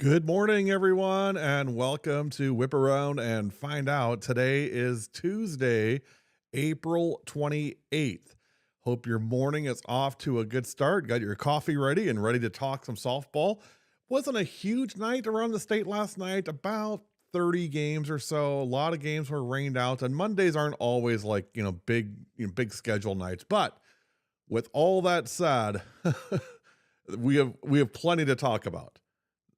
Good morning, everyone, and welcome to Whip Around and Find Out. Today is Tuesday, April 28th. Hope your morning is off to a good start. Got your coffee ready and ready to talk some softball. Wasn't a huge night around the state last night, about 30 games or so. A lot of games were rained out, and Mondays aren't always like, big schedule nights. But with all that said, we have plenty to talk about.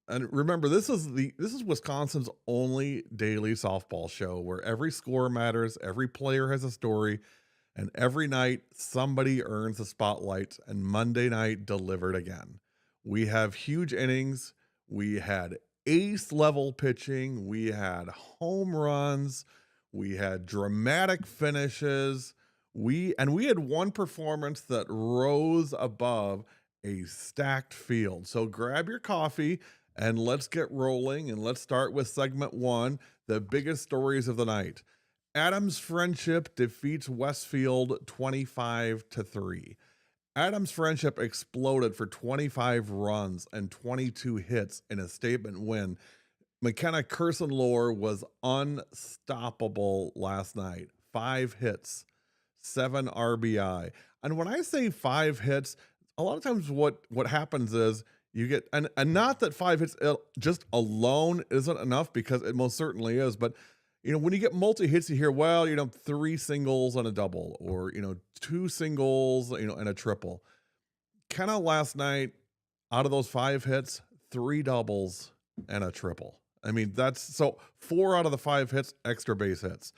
And remember, this is Wisconsin's only daily softball show where every score matters, every player has a story, and every night somebody earns the spotlight, and Monday night delivered again. We have huge innings, we had ace level pitching, we had home runs, we had dramatic finishes. We had one performance that rose above a stacked field. So grab your coffee and let's get rolling. And let's start with segment one, the biggest stories of the night. Adams Friendship defeats Westfield 25-3. Adams Friendship exploded for 25 runs and 22 hits in a statement win. McKenna Kirstenlohr was unstoppable last night. 5 hits, 7 RBI. And when I say 5 hits, a lot of times what happens is you get, and not that 5 hits just alone isn't enough, because it most certainly is, but when you get multi hits, you hear, well, 3 singles and a double, or 2 singles, and a triple. Kind of last night, out of those 5 hits, 3 doubles and a triple. I mean, that's so 4 out of the 5 hits, extra base hits.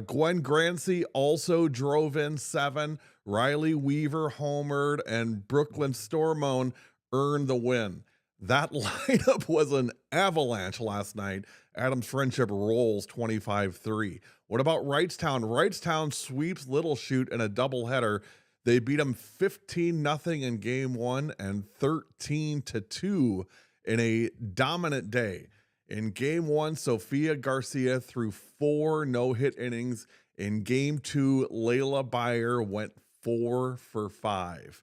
Gwen Grancy also drove in 7. Riley Weaver homered, and Brooklyn Stormone earned the win. That lineup was an avalanche last night. Adams Friendship rolls 25-3. What about Wrightstown? Wrightstown sweeps Little Chute in a doubleheader. They beat them 15-0 in game one and 13-2 in a dominant day. In game one, Sophia Garcia threw 4 no-hit innings. In game two, Layla Beyer went 4 for 5.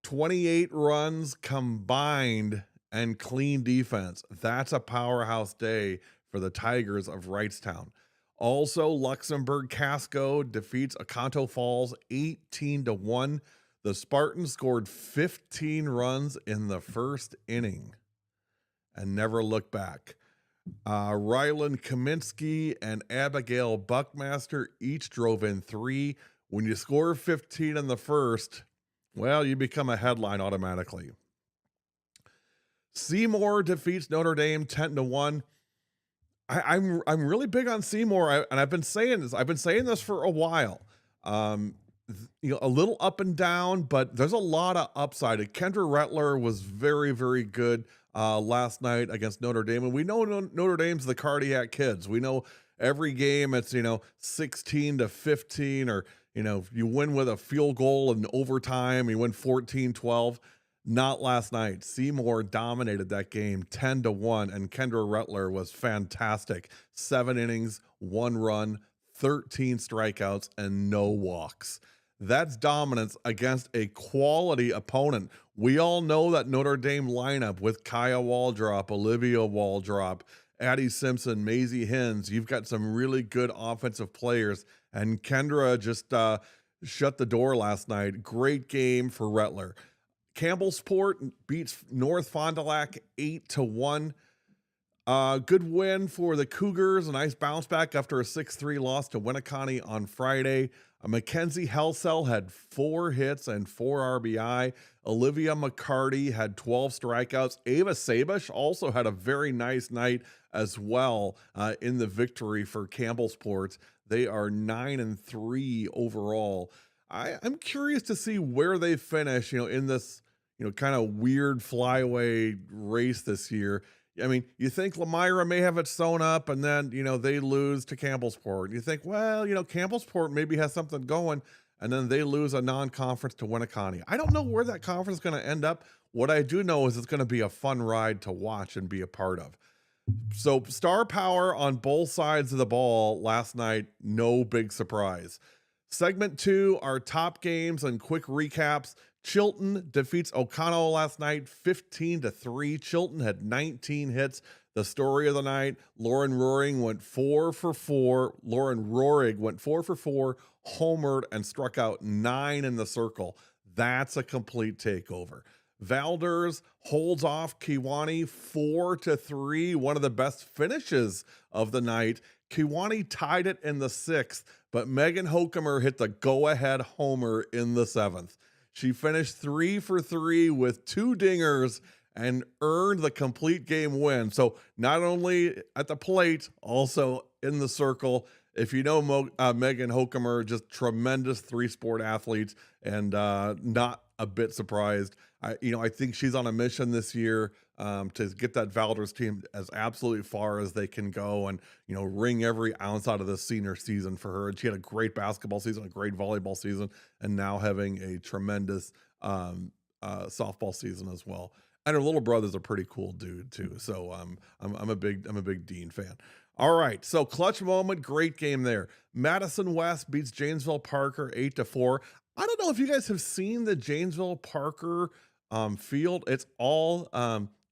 28 runs combined and clean defense. That's a powerhouse day for the Tigers of Wrightstown. Also, Luxembourg Casco defeats Akanto Falls 18-1. The Spartans scored 15 runs in the first inning and never looked back. Ryland Kaminsky and Abigail Buckmaster each drove in 3. When you score 15 in the first, well, you become a headline automatically. Seymour defeats Notre Dame 10-1. I'm really big on Seymour, and I've been saying this. I've been saying this for a while. A little up and down, but there's a lot of upside. Kendra Rettler was very, very good last night against Notre Dame, and we know Notre Dame's the cardiac kids. We know every game it's 16-15, or you win with a field goal in overtime, you win 14-12. Not last night. Seymour dominated that game 10-1, and Kendra Rettler was fantastic. 7 innings, 1 run, 13 strikeouts, and no walks. That's dominance against a quality opponent. We all know that Notre Dame lineup with Kaya Waldrop, Olivia Waldrop, Addie Simpson, Maisie Hins. You've got some really good offensive players, and Kendra just shut the door last night. Great game for Rettler. Campbellsport beats North Fond du Lac 8-1. Good win for the Cougars. A nice bounce back after a 6-3 loss to Winneconne on Friday. Mackenzie Helsell had 4 hits and 4 RBI. Olivia McCarty had 12 strikeouts. Ava Sabish also had a very nice night as well in the victory for Campbellsport. They are 9-3 overall. I'm curious to see where they finish, in this, kind of weird flyaway race this year. I mean, you think Lamira may have it sewn up, and then, they lose to Campbellsport. You think, well, Campbellsport maybe has something going, and then they lose a non-conference to Winneconne. I don't know where that conference is going to end up. What I do know is it's going to be a fun ride to watch and be a part of. So star power on both sides of the ball last night, no big surprise. Segment two, our top games and quick recaps. Chilton defeats O'Connell last night 15-3. Chilton had 19 hits. The story of the night, Lauren Roaring went 4 for 4. Lauren Roarig went 4 for 4, homered, and struck out 9 in the circle. That's a complete takeover. Valders holds off Kiwani 4-3, one of the best finishes of the night. Kiwani tied it in the sixth, but Megan Hokemer hit the go-ahead homer in the seventh. She finished 3 for 3 with 2 dingers and earned the complete game win. So not only at the plate, also in the circle. If you know Megan Hokemer, just tremendous 3-sport athlete, and not a bit surprised. I think she's on a mission this year to get that Valders team as absolutely far as they can go, and wring every ounce out of this senior season for her. And she had a great basketball season, a great volleyball season, and now having a tremendous softball season as well. And her little brother's a pretty cool dude too. So I'm a big Dean fan. All right, so clutch moment, great game there. Madison West beats Janesville Parker 8-4. I don't know if you guys have seen the Janesville Parker field. It's all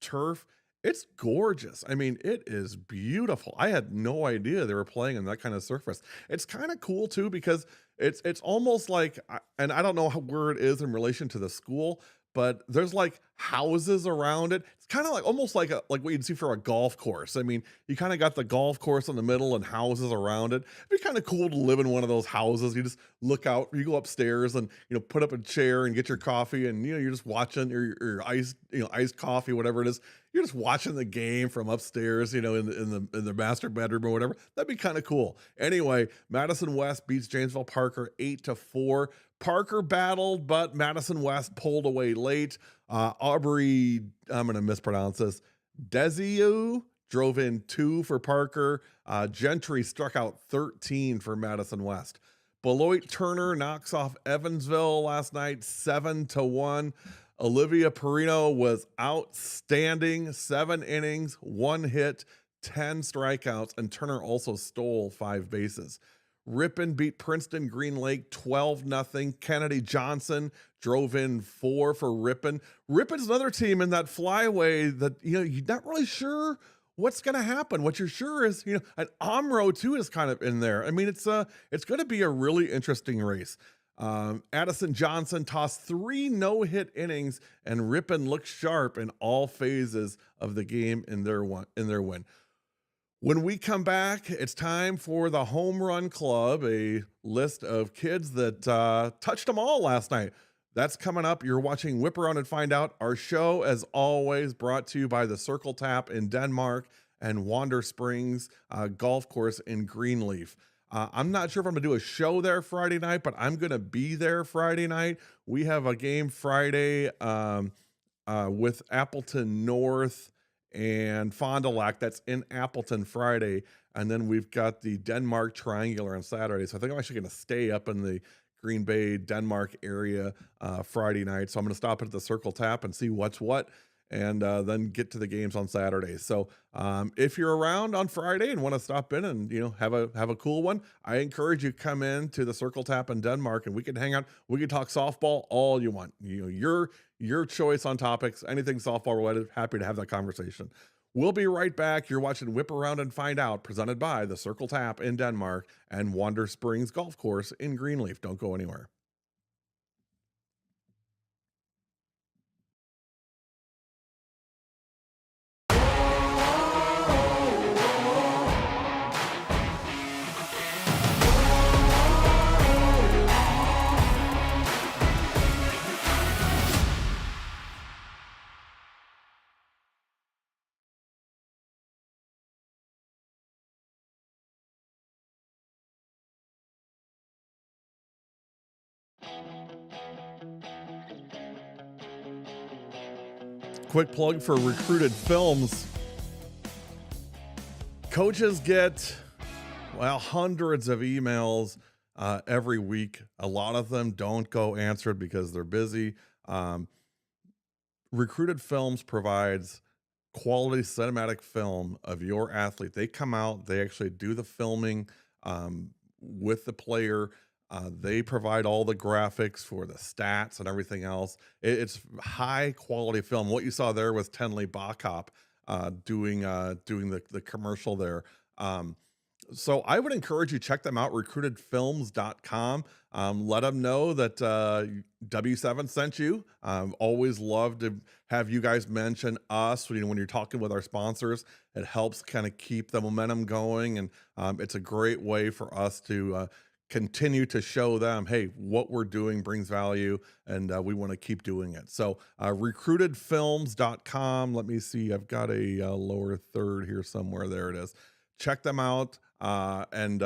turf. It's gorgeous. I mean, it is beautiful. I had no idea they were playing on that kind of surface. It's kind of cool too, because it's almost like, and I don't know where it is in relation to the school, but there's like houses around it. It's kind of like almost like what you'd see for a golf course. I mean, you kind of got the golf course in the middle and houses around it. It'd be kind of cool to live in one of those houses. You just look out, you go upstairs and put up a chair and get your coffee, and you're just watching your iced coffee, whatever it is. You're just watching the game from upstairs, in the master bedroom or whatever. That'd be kind of cool. Anyway, Madison West beats Janesville Parker 8-4. Parker battled, but Madison West pulled away late. Aubrey, I'm going to mispronounce this, Desiu drove in 2 for Parker. Gentry struck out 13 for Madison West. Beloit Turner knocks off Evansville last night 7-1. Olivia Perino was outstanding. 7 innings, 1 hit, 10 strikeouts, and Turner also stole 5 bases. Ripon beat Princeton Green Lake 12-0. Kennedy Johnson drove in 4 for Ripon. Ripon's another team in that flyway that you're not really sure what's going to happen. What you're sure is an Omro too is kind of in there. I mean, it's going to be a really interesting race. Addison Johnson tossed 3 no-hit innings, and Ripon looked sharp in all phases of the game in their win. When we come back, it's time for the Home Run Club, a list of kids that touched them all last night. That's coming up. You're watching Whip Around and Find Out. Our show, as always, brought to you by the Circle Tap in Denmark and Wander Springs Golf Course in Greenleaf. I'm not sure if I'm going to do a show there Friday night, but I'm going to be there Friday night. We have a game Friday with Appleton North and Fond du Lac. That's in Appleton Friday. And then we've got the Denmark Triangular on Saturday. So I think I'm actually going to stay up in the Green Bay, Denmark area Friday night. So I'm going to stop at the Circle Tap and see what's what, and then get to the games on Saturday. So if you're around on Friday and want to stop in and have a cool one, I encourage you to come in to the Circle Tap in Denmark, and we can hang out. We can talk softball all you want. Your choice on topics, anything softball related. Happy to have that conversation. We'll be right back. You're watching Whip Around and Find Out, presented by the Circle Tap in Denmark and Wander Springs Golf Course in Greenleaf. Don't go anywhere. Quick plug for Recruited Films. Coaches get, hundreds of emails every week. A lot of them don't go answered because they're busy. Recruited Films provides quality cinematic film of your athlete. They come out, they actually do the filming with the player. They provide all the graphics for the stats and everything else. It's high quality film. What you saw there was Tenley Bacop doing the commercial there. Um, so I would encourage you check them out, recruitedfilms.com. Let them know that W7 sent you. Always love to have you guys mention us when you're talking with our sponsors. It helps kind of keep the momentum going, and it's a great way for us to continue to show them, hey, what we're doing brings value, and we want to keep doing it. So recruitedfilms.com. Let me see. I've got a lower third here somewhere. There it is. Check them out, and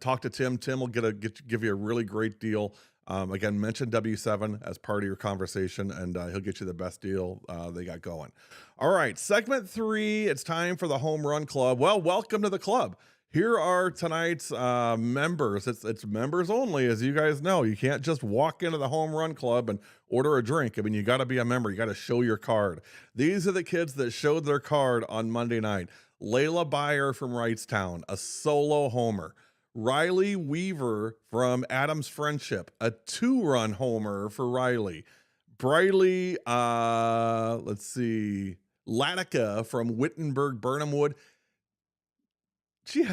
talk to Tim. Tim will give you a really great deal. Again, mention W7 as part of your conversation, and he'll get you the best deal they got going. All right, segment 3. It's time for the Home Run Club. Well, welcome to the club. Here are tonight's members. It's members only, as you guys know. You can't just walk into the Home Run Club and order a drink. I mean, you got to be a member. You got to show your card. These are the kids that showed their card on Monday night. Layla Byer from Wrightstown, a solo homer. Riley Weaver from Adams Friendship, a 2-run homer for Riley. Briley, let's see, Latica from Wittenberg Burnhamwood.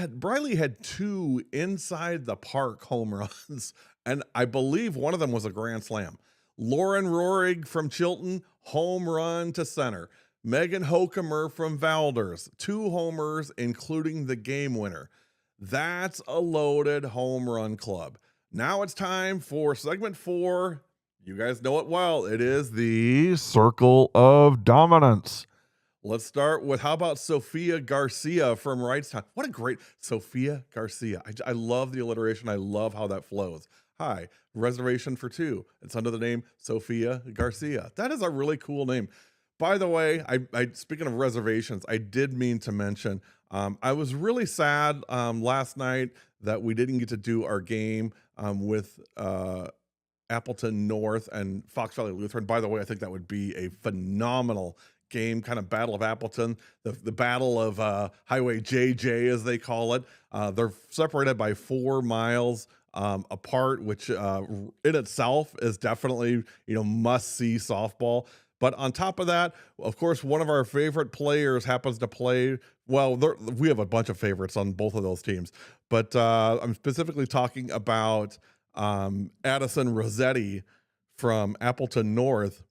Briley had 2 inside the park home runs, and I believe one of them was a grand slam. Lauren Rohrig from Chilton, home run to center. Megan Hokemer from Valders, 2 homers, including the game winner. That's a loaded home run club. Now it's time for segment 4. You guys know it well. It is the Circle of Dominance. Let's start with, how about Sophia Garcia from Wrightstown? What a great Sophia Garcia. I love the alliteration. I love how that flows. Hi, reservation for 2. It's under the name Sophia Garcia. That is a really cool name. By the way, I speaking of reservations, I did mean to mention, I was really sad last night that we didn't get to do our game with Appleton North and Fox Valley Lutheran. By the way, I think that would be a phenomenal game, kind of Battle of Appleton, the Battle of Highway JJ, as they call it. They're separated by 4 miles apart, which in itself is definitely, must-see softball. But on top of that, of course, one of our favorite players happens to play. Well, we have a bunch of favorites on both of those teams, but I'm specifically talking about Addison Rossetti from Appleton North.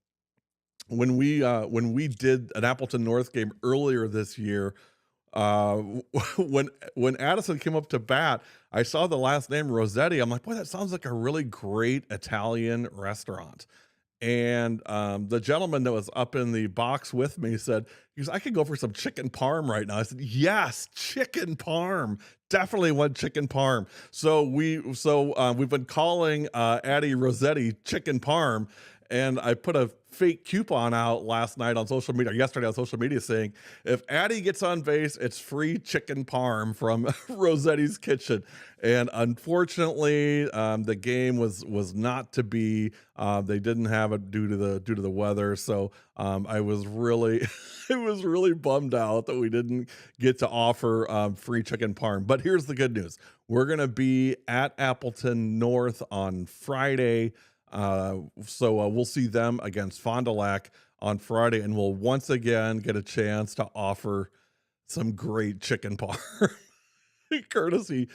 When we did an Appleton North game earlier this year, when Addison came up to bat, I saw the last name Rossetti. I'm like, boy, that sounds like a really great Italian restaurant. And the gentleman that was up in the box with me said, I could go for some chicken parm right now. I said, yes, chicken parm. Definitely want chicken parm. So we've been calling Addie Rossetti chicken parm. And I put a fake coupon out yesterday on social media, saying, if Addie gets on base, it's free chicken parm from Rossetti's Kitchen. And unfortunately, the game was not to be. They didn't have it due to the weather. So I was really bummed out that we didn't get to offer free chicken parm. But here's the good news: we're gonna be at Appleton North on Friday. So we'll see them against Fond du Lac on Friday, and we'll once again get a chance to offer some great chicken parm, courtesy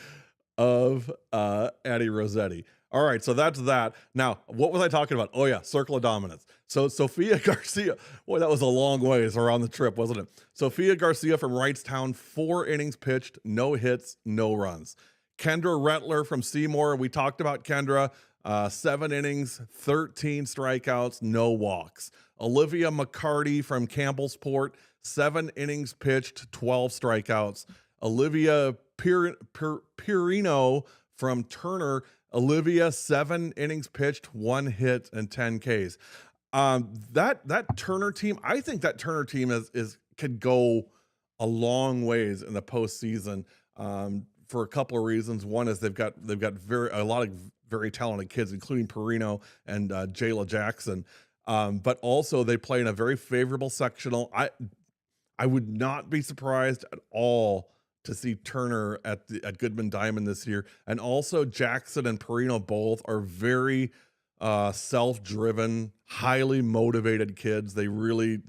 of Addie Rossetti. All right, so that's that. Now, what was I talking about? Oh yeah, Circle of Dominance. So Sophia Garcia, boy, that was a long ways around the trip, wasn't it? Sophia Garcia from Wrightstown, 4 innings pitched, no hits, no runs. Kendra Rettler from Seymour, we talked about Kendra. 7 innings, 13 strikeouts, no walks. Olivia McCarty from Campbellsport, 7 innings pitched, 12 strikeouts. Olivia Pirino from Turner, 7 innings pitched, 1 hit, and 10 Ks. That Turner team, I think that Turner team could go a long ways in the postseason. For a couple of reasons. One is they've got a lot of very talented kids, including Perino and Jayla Jackson. But also they play in a very favorable sectional. I would not be surprised at all to see Turner at Goodman Diamond this year, and also Jackson and Perino both are very self-driven, highly motivated kids. They really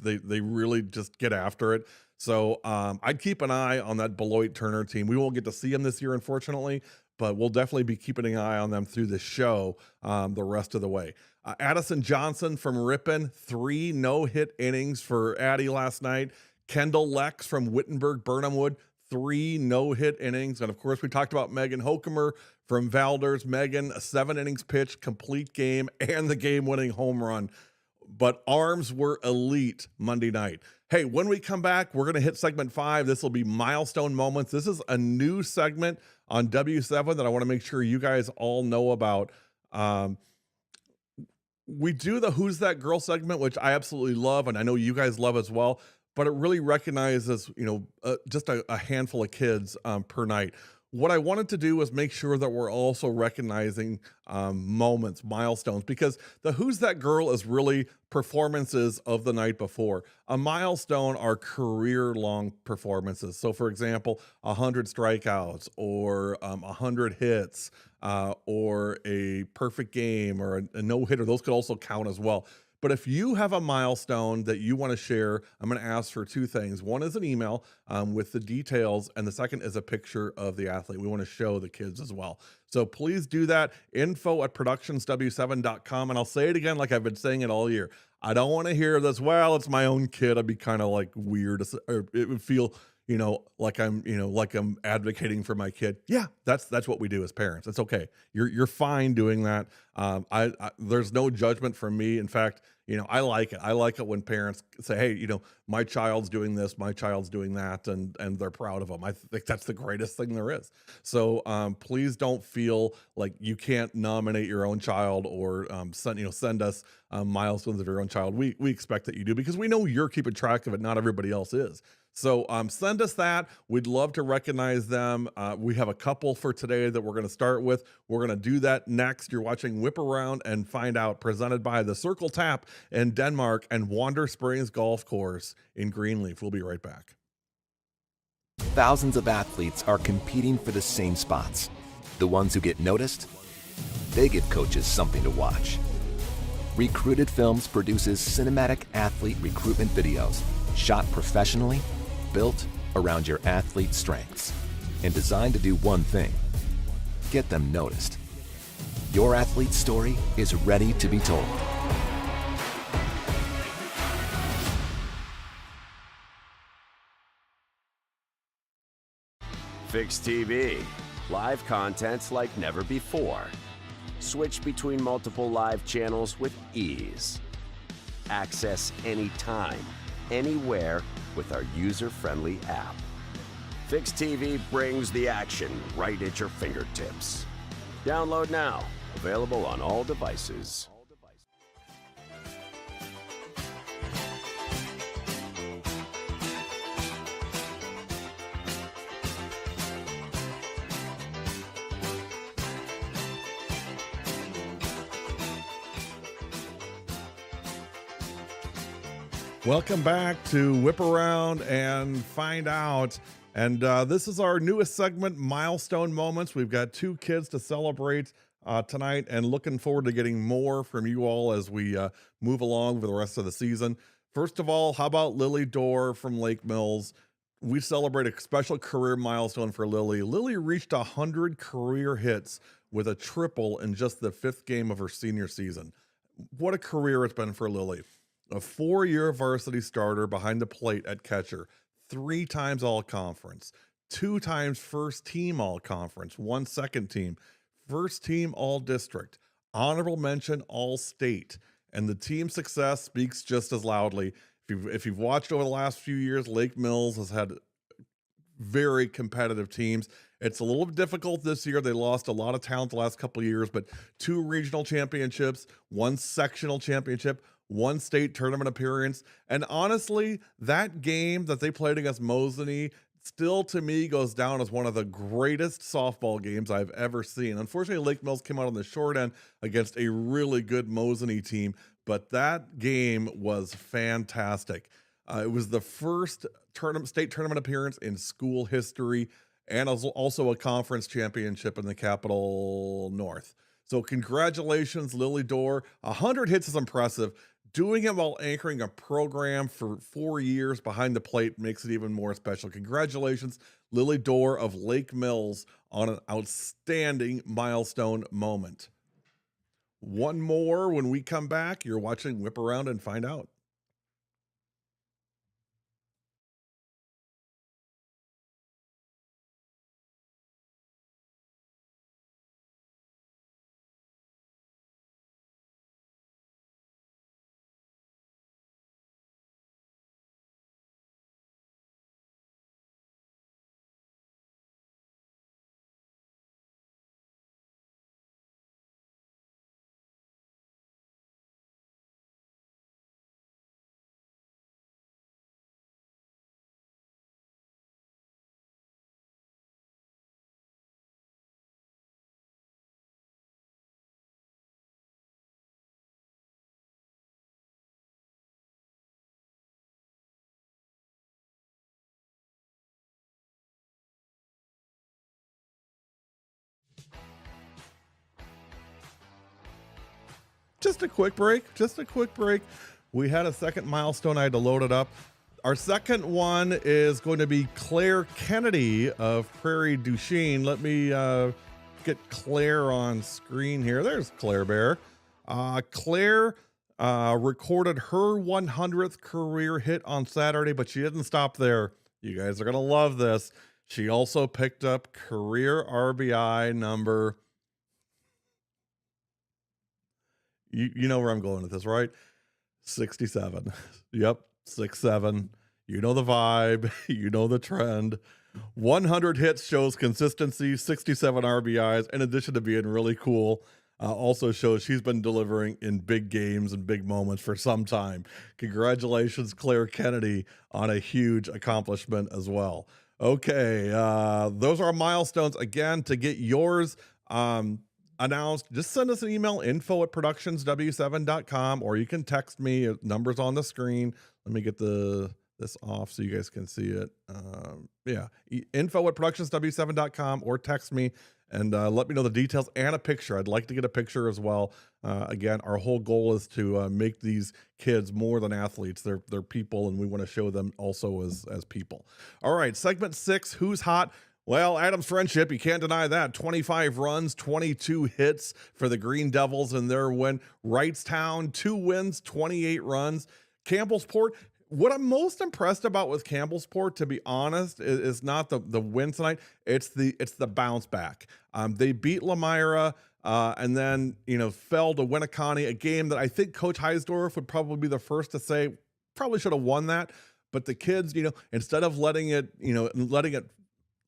just get after it. So I'd keep an eye on that Beloit Turner team. We won't get to see them this year, unfortunately, but we'll definitely be keeping an eye on them through the show the rest of the way. Addison Johnson from Ripon, 3 no-hit innings for Addie last night. Kendall Lex from Wittenberg Burnhamwood, 3 no-hit innings. And of course, we talked about Megan Hokemer from Valders. Megan, a 7 innings pitch, complete game, and the game-winning home run. But arms were elite Monday night. Hey, when we come back, we're going to hit segment 5. This will be milestone moments. This is a new segment on W7 that I want to make sure you guys all know about. We do the Who's That Girl segment, which I absolutely love, and I know you guys love as well, but it really recognizes, just a handful of kids per night. What I wanted to do was make sure that we're also recognizing moments, milestones, because the Who's That Girl is really performances of the night before. A milestone are career-long performances. So, for example, 100 strikeouts or 100 hits or a perfect game or a no-hitter. Those could also count as well. But if you have a milestone that you want to share, I'm going to ask for 2 things. One is an email with the details, and the second is a picture of the athlete. We want to show the kids as well. So please do that. info@productionsw7.com. And I'll say it again like I've been saying it all year. I don't want to hear this, well, it's my own kid. I'd be kind of like weird, or it would feel like I'm advocating for my kid. Yeah, that's what we do as parents. It's okay. You're fine doing that. There's no judgment from me. In fact, I like it. I like it when parents say, hey, my child's doing this, my child's doing that, and they're proud of them. I think that's the greatest thing there is. So please don't feel like you can't nominate your own child or send us milestones of your own child. We expect that you do, because we know you're keeping track of it. Not everybody else is. So send us that. We'd love to recognize them. We have a couple for today that we're going to start with. We're going to do that next. You're watching Whip Around and Find Out, presented by the Circle Tap in Denmark and Wander Springs Golf Course in Greenleaf. We'll be right back. Thousands of athletes are competing for the same spots. The ones who get noticed, they give coaches something to watch. Recruited Films produces cinematic athlete recruitment videos shot professionally, built around your athlete's strengths, and designed to do one thing: get them noticed. Your athlete's story is ready to be told. Fix TV. Live contents like never before. Switch between multiple live channels with ease. Access anytime, anywhere with our user-friendly app. Fix TV brings the action right at your fingertips. Download now. Available on all devices. Welcome back to Whip Around and Find Out. And this is our newest segment, Milestone Moments. We've got 2 kids to celebrate tonight, and looking forward to getting more from you all as we move along for the rest of the season. First of all, how about Lily Dorr from Lake Mills? We celebrate a special career milestone for Lily. Lily reached 100 career hits with a triple in just the 5th game of her senior season. What a career it's been for Lily. A 4-year varsity starter behind the plate at catcher, 3 times all-conference, 2 times first-team all-conference, 1 second-team, first-team all-district, honorable mention all-state, and the team success speaks just as loudly. If you've watched over the last few years, Lake Mills has had very competitive teams. It's a little difficult this year. They lost a lot of talent the last couple of years, but 2 regional championships, 1 sectional championship, 1 state tournament appearance. And honestly, that game that they played against Mosinee still, to me, goes down as one of the greatest softball games I've ever seen. Unfortunately, Lake Mills came out on the short end against a really good Mosinee team, but that game was fantastic. It was the first state tournament appearance in school history. and also a conference championship in the Capital North. So congratulations, Lily Dorr. 100 hits is impressive. Doing it while anchoring a program for 4 years behind the plate makes it even more special. Congratulations, Lily Dorr of Lake Mills, on an outstanding milestone moment. One more when we come back. You're watching Whip Around and Find Out. Just a quick break. Just a quick break. We had a second milestone. I had to load it up. Our second one is going to be Claire Kennedy of Prairie du Chien. Let me get Claire on screen here. There's Claire Bear. Claire recorded her 100th career hit on Saturday, but she didn't stop there. You guys are going to love this. She also picked up career RBI number. You know where I'm going with this, right? 67. Yep, 67. You know the vibe. You know the trend. 100 hits shows consistency. 67 RBIs, in addition to being really cool, also shows she's been delivering in big games and big moments for some time. Congratulations, Claire Kennedy, on a huge accomplishment as well. Okay, those are milestones. Again, to get yours announced, just send us an email, info@productionsw7.com, or you can text me. Numbers on the screen. Let me get this off so you guys can see it. Yeah, info@productionsw7.com, or text me and let me know the details and a picture. I'd like to get a picture as well. Again, our whole goal is to make these kids more than athletes. They're people, and we want to show them also as people. All right, segment 6, Who's Hot? Well, Adams Friendship, you can't deny that. 25 runs, 22 hits for the Green Devils in their win. Wrightstown, 2 wins, 28 runs. Campbellsport, what I'm most impressed about with Campbellsport, to be honest, is not the win tonight. It's the bounce back. They beat Lamira and then fell to Winneconne, a game that I think Coach Heisdorf would probably be the first to say probably should have won that. But the kids, instead of letting it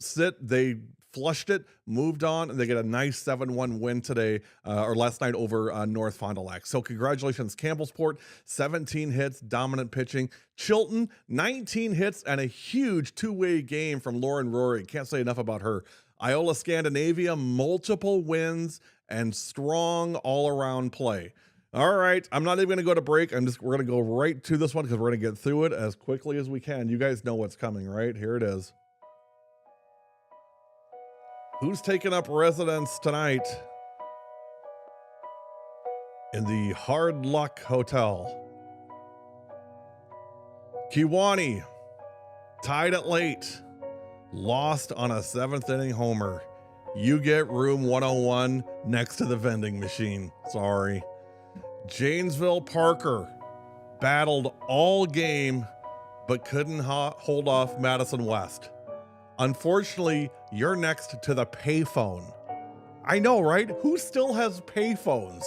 sit, they flushed it, moved on, and they get a nice 7-1 win today, or last night, over North Fond du Lac. So congratulations, Campbellsport, 17 hits, dominant pitching. Chilton, 19 hits, and a huge two-way game from Lauren Rory. Can't say enough about her. Iola Scandinavia, multiple wins and strong all-around play. All right, I'm not even going to go to break. We're going to go right to this one because we're going to get through it as quickly as we can. You guys know what's coming, right? Here it is. Who's taking up residence tonight in the Hard Luck Hotel? Kewanee, tied it late, lost on a 7th inning homer. You get room 101 next to the vending machine. Sorry. Janesville Parker battled all game, but couldn't hold off Madison West. Unfortunately, you're next to the payphone. I know, right? Who still has payphones?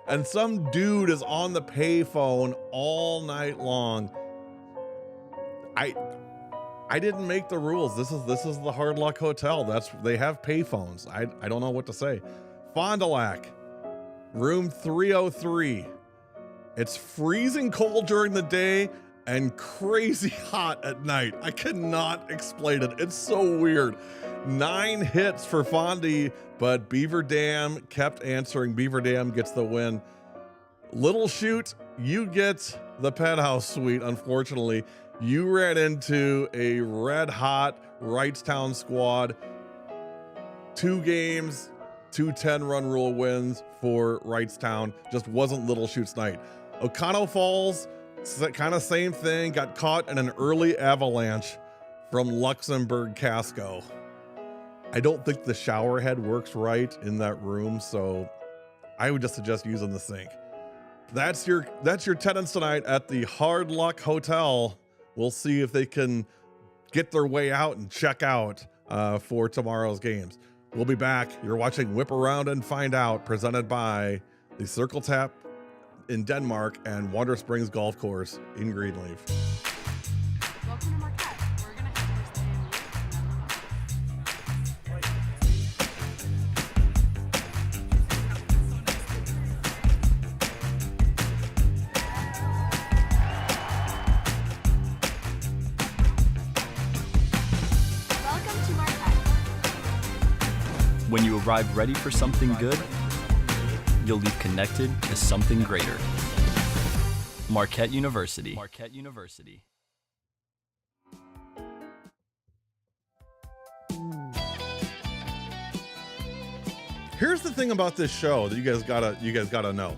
And some dude is on the payphone all night long. I didn't make the rules. This is the Hard Luck Hotel. They have payphones. I don't know what to say. Fond du Lac, room 303. It's freezing cold during the day and crazy hot at night. I cannot explain it. It's so weird. 9 hits for Fondy, but Beaver Dam kept answering. Beaver Dam gets the win. Little Chute, you get the penthouse suite. Unfortunately, you ran into a red hot Wrightstown squad. 2 games, 2 10-run rule wins for Wrightstown. Just wasn't Little Chutes night. Oconto Falls, kind of same thing, got caught in an early avalanche from Luxembourg Casco. I don't think the shower head works right in that room, so I would just suggest using the sink. That's your tenants tonight at the Hard Luck Hotel. We'll see if they can get their way out and check out for tomorrow's games. We'll be back. You're watching Whip Around and Find Out, presented by the Circle Tap in Denmark and Wander Springs Golf Course in Greenleaf. Welcome to Marquette. We're going to have first day in Wipp and then welcome to Marquette. When you arrive ready for something good, you'll leave connected to something greater. Marquette University. Marquette University. Here's the thing about this show that you guys gotta know.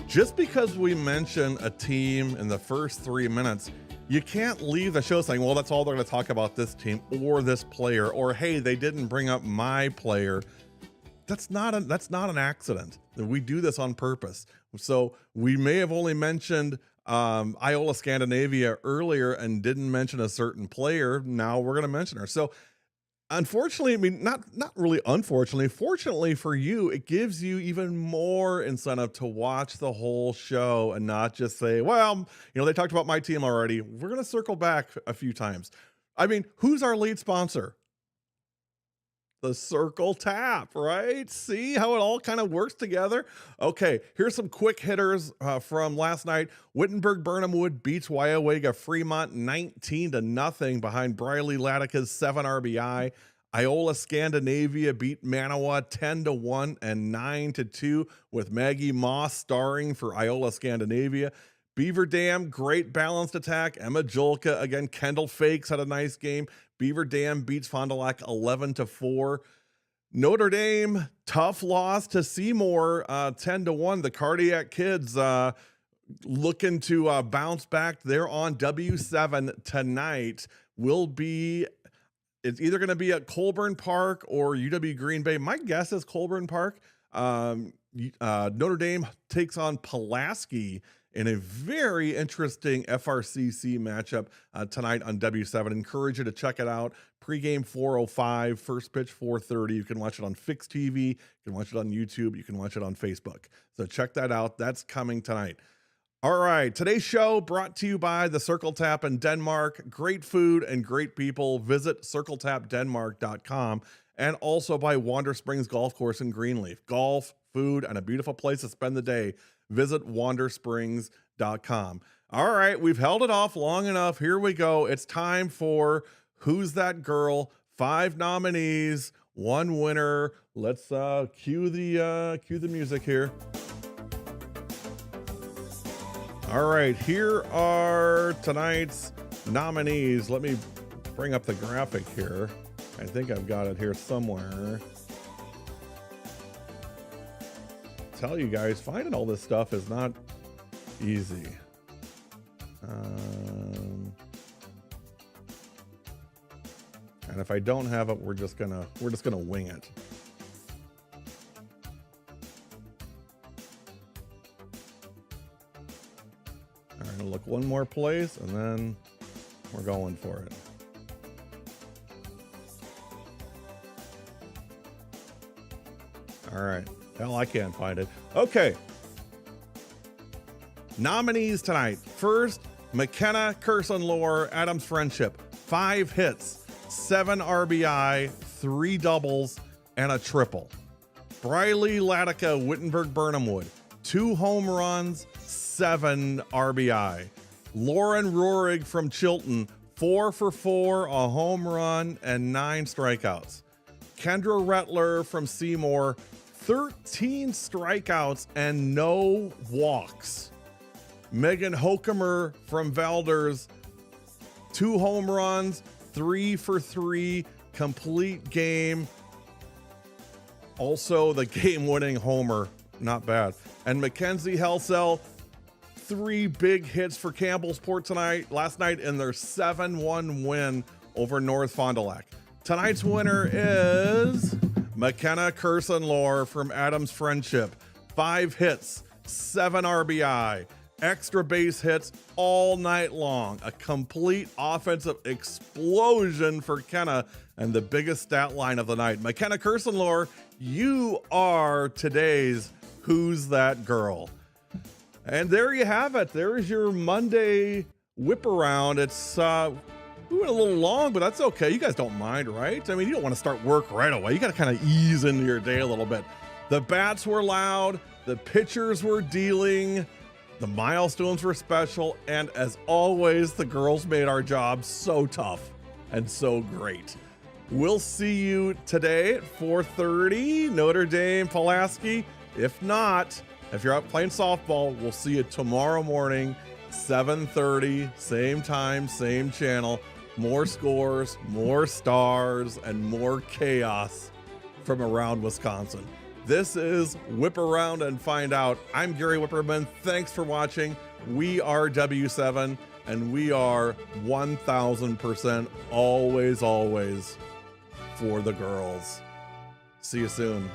Just because we mention a team in the first 3 minutes, you can't leave the show saying, well, that's all they're going to talk about, this team or this player, or hey, they didn't bring up my player. That's not an accident. We do this on purpose. So we may have only mentioned Iola Scandinavia earlier and didn't mention a certain player. Now we're going to mention her. So unfortunately, I mean, not really unfortunately, fortunately for you, it gives you even more incentive to watch the whole show and not just say, well, they talked about my team already. We're going to circle back a few times. I mean, who's our lead sponsor? The Circle Tap, right? See how it all kind of works together? Okay, here's some quick hitters from last night. Wittenberg-Burnham Wood beats Wyowega Fremont 19-0 behind Briley Latica's 7 RBI. Iola Scandinavia beat Manawa 10-1 and 9-2 with Maggie Moss starring for Iola Scandinavia. Beaver Dam, great balanced attack. Emma Jolka, again, Kendall Fakes had a nice game. Beaver Dam beats Fond du Lac 11-4. Notre Dame, tough loss to Seymour, 10-1. The Cardiac Kids looking to bounce back. They're on W7 tonight. It's either going to be at Colburn Park or UW Green Bay. My guess is Colburn Park. Notre Dame takes on Pulaski in a very interesting FRCC matchup tonight on W7. Encourage you to check it out. Pre-game 4:05, first pitch 4:30. You can watch it on Fix TV. You can watch it on YouTube. You can watch it on Facebook. So check that out. That's coming tonight. All right, today's show brought to you by the Circle Tap in Denmark. Great food and great people. Visit circletapdenmark.com, and also by Wander Springs Golf Course in Greenleaf. Golf, food, and a beautiful place to spend the day. Visit wandersprings.com. All right, we've held it off long enough. Here we go. It's time for Who's That Girl? 5 nominees, 1 winner. Let's cue the music here. All right, here are tonight's nominees. Let me bring up the graphic here. I think I've got it here somewhere. Tell you guys, finding all this stuff is not easy. And if I don't have it, we're just gonna wing it. All right, I'll look one more place and then we're going for it. All right. Hell, I can't find it. Okay. Nominees tonight. First, McKenna Kersenlohr, Adams Friendship. 5 hits, 7 RBI, 3 doubles, and a triple. Briley Latica, Wittenberg-Burnham Wood. 2 home runs, 7 RBI. Lauren Rohrig from Chilton. 4 for 4, a home run, and 9 strikeouts. Kendra Rettler from Seymour. 13 strikeouts and no walks. Megan Hokemer from Valders, 2 home runs, 3 for 3, complete game. Also, the game-winning homer, not bad. And Mackenzie Helsell, 3 big hits for Campbellsport last night in their 7-1 win over North Fond du Lac. Tonight's winner is McKenna Kirsenlohr from Adams Friendship. 5 hits, 7 RBI, extra base hits all night long. A complete offensive explosion for Kenna, and the biggest stat line of the night. McKenna Kirsenlohr, you are today's Who's That Girl? And there you have it. There's your Monday whip around. It's we went a little long, but that's okay. You guys don't mind, right? I mean, you don't want to start work right away. You got to kind of ease into your day a little bit. The bats were loud. The pitchers were dealing. The milestones were special. And as always, the girls made our job so tough and so great. We'll see you today at 4:30, Notre Dame, Pulaski. If not, if you're out playing softball, we'll see you tomorrow morning, 7:30, same time, same channel. More scores, more stars, and more chaos from around Wisconsin. This is Whip Around and Find Out. I'm Gary Whipperman. Thanks for watching. We are W7, and we are 1,000% always for the girls. See you soon.